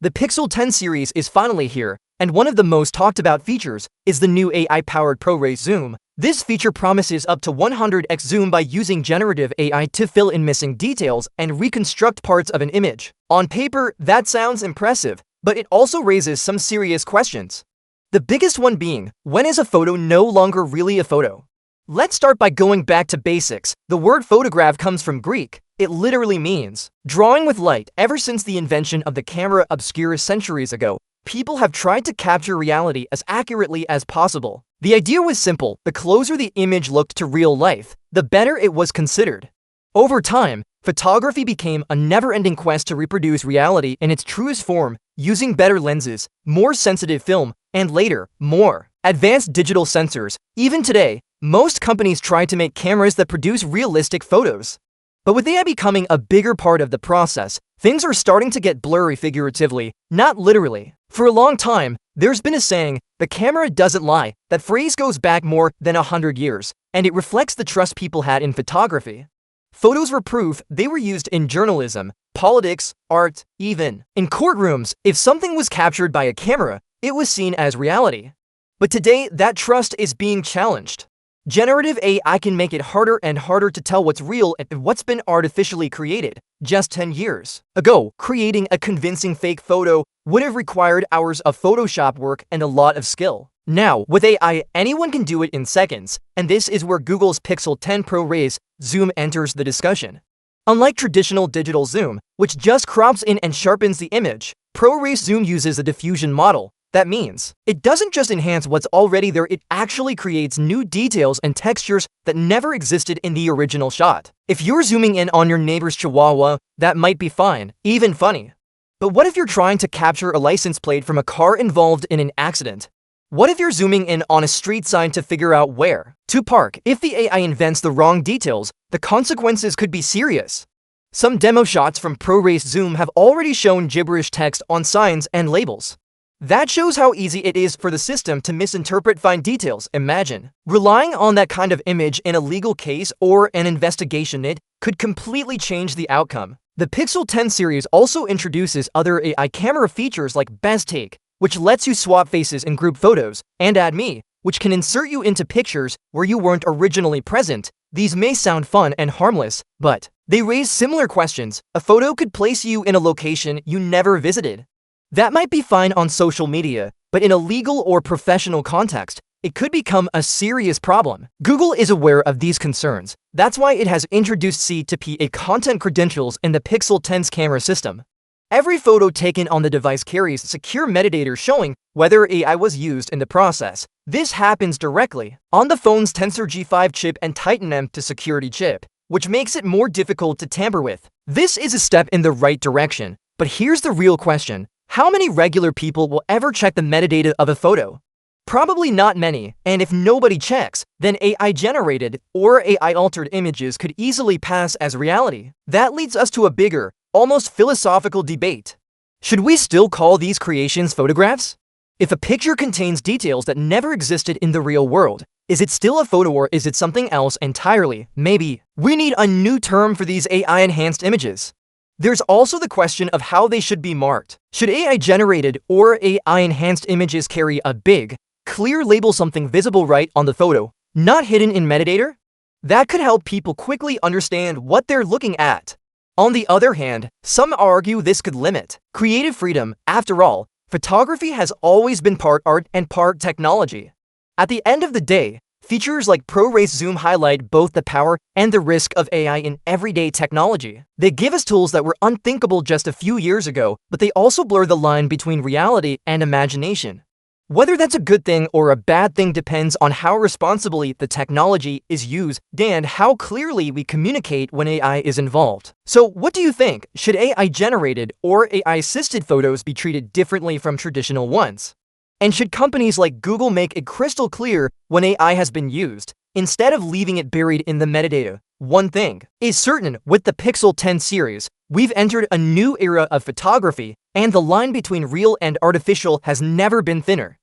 The Pixel 10 series is finally here, and one of the most talked about features is the new AI-powered ProRes zoom. This feature promises up to 100x zoom by using generative AI to fill in missing details and reconstruct parts of an image. On paper, that sounds impressive, but it also raises some serious questions. The biggest one being, when is a photo no longer really a photo? Let's start by going back to basics. The word photograph comes from Greek. It literally means drawing with light. Ever since the invention of the camera obscura centuries ago, people have tried to capture reality as accurately as possible. The idea was simple: the closer the image looked to real life, the better it was considered. Over time, photography became a never-ending quest to reproduce reality in its truest form, using better lenses, more sensitive film, and later, more advanced digital sensors. Even today, most companies try to make cameras that produce realistic photos. But with AI becoming a bigger part of the process, things are starting to get blurry figuratively, not literally. For a long time, there's been a saying, "The camera doesn't lie." That phrase goes back more than 100 years, and it reflects the trust people had in photography. Photos were proof. They were used in journalism, politics, art, even in courtrooms. If something was captured by a camera, it was seen as reality. But today, that trust is being challenged. Generative AI can make it harder and harder to tell what's real and what's been artificially created. Just 10 years ago, creating a convincing fake photo would have required hours of Photoshop work and a lot of skill. Now, with AI, anyone can do it in seconds, and this is where Google's Pixel 10 ProRes zoom enters the discussion. Unlike traditional digital zoom, which just crops in and sharpens the image, ProRes zoom uses a diffusion model. That means it doesn't just enhance what's already there, it actually creates new details and textures that never existed in the original shot. If you're zooming in on your neighbor's chihuahua, that might be fine, even funny. But what if you're trying to capture a license plate from a car involved in an accident? What if you're zooming in on a street sign to figure out where to park? If the AI invents the wrong details, the consequences could be serious. Some demo shots from ProRes Zoom have already shown gibberish text on signs and labels. That shows how easy it is for the system to misinterpret fine details. Imagine relying on that kind of image in a legal case or an investigation. It could completely change the outcome. The Pixel 10 series also introduces other AI camera features like Best Take, which lets you swap faces in group photos, and Add Me, which can insert you into pictures where you weren't originally present. These may sound fun and harmless, but they raise similar questions. A photo could place you in a location you never visited. That might be fine on social media, but in a legal or professional context, it could become a serious problem. Google is aware of these concerns. That's why it has introduced C2PA content credentials in the Pixel 10's camera system. Every photo taken on the device carries secure metadata showing whether AI was used in the process. This happens directly on the phone's Tensor G5 chip and Titan M2 security chip, which makes it more difficult to tamper with. This is a step in the right direction, but here's the real question. How many regular people will ever check the metadata of a photo? Probably not many, and if nobody checks, then AI-generated or AI-altered images could easily pass as reality. That leads us to a bigger, almost philosophical debate. Should we still call these creations photographs? If a picture contains details that never existed in the real world, is it still a photo or is it something else entirely? Maybe we need a new term for these AI-enhanced images. There's also the question of how they should be marked. Should AI-generated or AI-enhanced images carry a big, clear label, something visible right on the photo, not hidden in metadata? That could help people quickly understand what they're looking at. On the other hand, some argue this could limit creative freedom. After all, photography has always been part art and part technology. At the end of the day, features like ProRes Zoom highlight both the power and the risk of AI in everyday technology. They give us tools that were unthinkable just a few years ago, but they also blur the line between reality and imagination. Whether that's a good thing or a bad thing depends on how responsibly the technology is used and how clearly we communicate when AI is involved. So what do you think? Should AI-generated or AI-assisted photos be treated differently from traditional ones? And should companies like Google make it crystal clear when AI has been used, instead of leaving it buried in the metadata? One thing is certain: with the Pixel 10 series, we've entered a new era of photography, and the line between real and artificial has never been thinner.